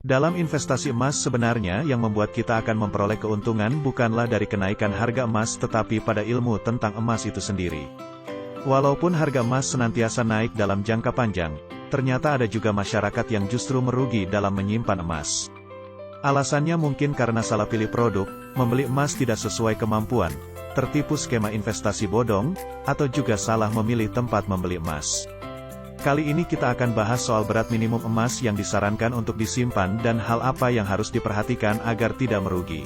Dalam investasi emas sebenarnya yang membuat kita akan memperoleh keuntungan bukanlah dari kenaikan harga emas tetapi pada ilmu tentang emas itu sendiri. Walaupun harga emas senantiasa naik dalam jangka panjang, ternyata ada juga masyarakat yang justru merugi dalam menyimpan emas. Alasannya mungkin karena salah pilih produk, membeli emas tidak sesuai kemampuan, tertipu skema investasi bodong, atau juga salah memilih tempat membeli emas. Kali ini kita akan bahas soal berat minimum emas yang disarankan untuk disimpan dan hal apa yang harus diperhatikan agar tidak merugi.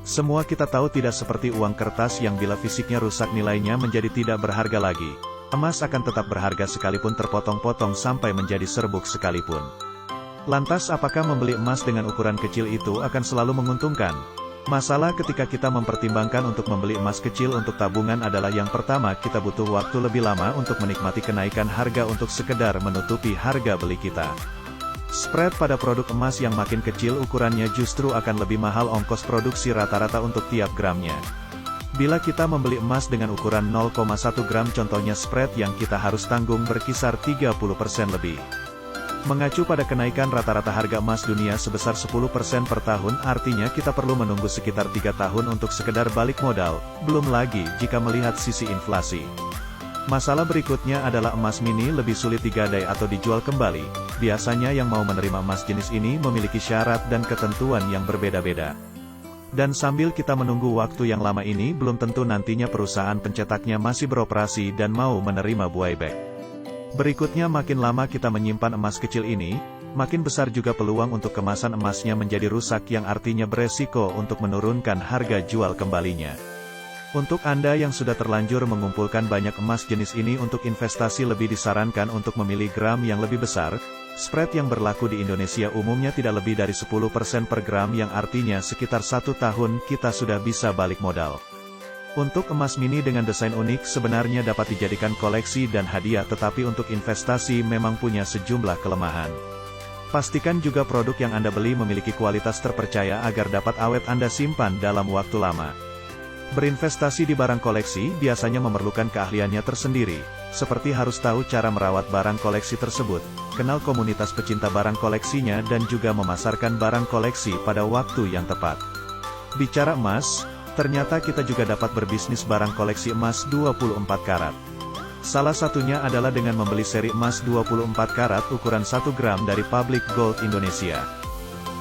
Semua kita tahu tidak seperti uang kertas yang bila fisiknya rusak nilainya menjadi tidak berharga lagi. Emas akan tetap berharga sekalipun terpotong-potong sampai menjadi serbuk sekalipun. Lantas apakah membeli emas dengan ukuran kecil itu akan selalu menguntungkan? Masalah ketika kita mempertimbangkan untuk membeli emas kecil untuk tabungan adalah yang pertama kita butuh waktu lebih lama untuk menikmati kenaikan harga untuk sekedar menutupi harga beli kita. Spread pada produk emas yang makin kecil ukurannya justru akan lebih mahal ongkos produksi rata-rata untuk tiap gramnya. Bila kita membeli emas dengan ukuran 0,1 gram contohnya spread yang kita harus tanggung berkisar 30% lebih. Mengacu pada kenaikan rata-rata harga emas dunia sebesar 10% per tahun artinya kita perlu menunggu sekitar 3 tahun untuk sekedar balik modal, belum lagi jika melihat sisi inflasi. Masalah berikutnya adalah emas mini lebih sulit digadai atau dijual kembali. Biasanya yang mau menerima emas jenis ini memiliki syarat dan ketentuan yang berbeda-beda. Dan sambil kita menunggu waktu yang lama ini belum tentu nantinya perusahaan pencetaknya masih beroperasi dan mau menerima buyback. Berikutnya makin lama kita menyimpan emas kecil ini, makin besar juga peluang untuk kemasan emasnya menjadi rusak yang artinya beresiko untuk menurunkan harga jual kembalinya. Untuk Anda yang sudah terlanjur mengumpulkan banyak emas jenis ini untuk investasi lebih disarankan untuk memilih gram yang lebih besar. Spread yang berlaku di Indonesia umumnya tidak lebih dari 10% per gram yang artinya sekitar 1 tahun kita sudah bisa balik modal. Untuk emas mini dengan desain unik sebenarnya dapat dijadikan koleksi dan hadiah tetapi untuk investasi memang punya sejumlah kelemahan. Pastikan juga produk yang Anda beli memiliki kualitas terpercaya agar dapat awet Anda simpan dalam waktu lama. Berinvestasi di barang koleksi biasanya memerlukan keahliannya tersendiri, seperti harus tahu cara merawat barang koleksi tersebut, kenal komunitas pecinta barang koleksinya dan juga memasarkan barang koleksi pada waktu yang tepat. Bicara emas, ternyata kita juga dapat berbisnis barang koleksi emas 24 karat. Salah satunya adalah dengan membeli seri emas 24 karat ukuran 1 gram dari Public Gold Indonesia.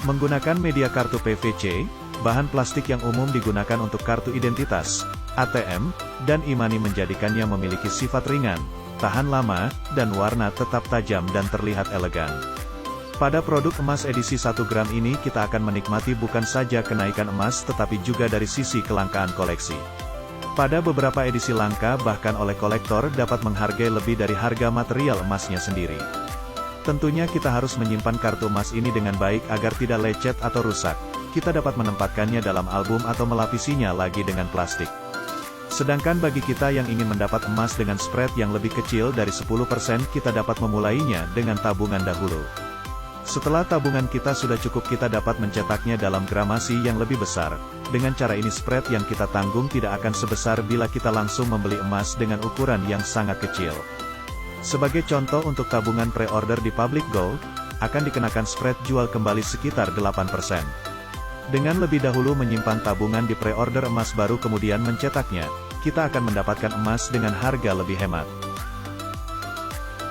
Menggunakan media kartu PVC, bahan plastik yang umum digunakan untuk kartu identitas, ATM, dan e-money menjadikannya memiliki sifat ringan, tahan lama, dan warna tetap tajam dan terlihat elegan. Pada produk emas edisi 1 gram ini kita akan menikmati bukan saja kenaikan emas tetapi juga dari sisi kelangkaan koleksi. Pada beberapa edisi langka bahkan oleh kolektor dapat menghargai lebih dari harga material emasnya sendiri. Tentunya kita harus menyimpan kartu emas ini dengan baik agar tidak lecet atau rusak. Kita dapat menempatkannya dalam album atau melapisinya lagi dengan plastik. Sedangkan bagi kita yang ingin mendapat emas dengan spread yang lebih kecil dari 10% kita dapat memulainya dengan tabungan dahulu. Setelah tabungan kita sudah cukup kita dapat mencetaknya dalam gramasi yang lebih besar. Dengan cara ini spread yang kita tanggung tidak akan sebesar bila kita langsung membeli emas dengan ukuran yang sangat kecil. Sebagai contoh untuk tabungan pre-order di Public Gold, akan dikenakan spread jual kembali sekitar 8%. Dengan lebih dahulu menyimpan tabungan di pre-order emas baru kemudian mencetaknya, kita akan mendapatkan emas dengan harga lebih hemat.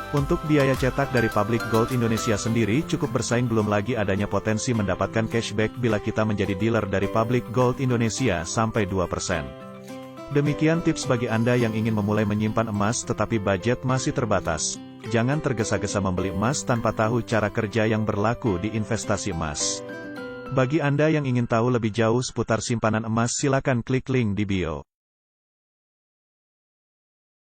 Untuk biaya cetak dari Public Gold Indonesia sendiri cukup bersaing belum lagi adanya potensi mendapatkan cashback bila kita menjadi dealer dari Public Gold Indonesia sampai 2%. Demikian tips bagi Anda yang ingin memulai menyimpan emas tetapi budget masih terbatas. Jangan tergesa-gesa membeli emas tanpa tahu cara kerja yang berlaku di investasi emas. Bagi Anda yang ingin tahu lebih jauh seputar simpanan emas silakan klik link di bio.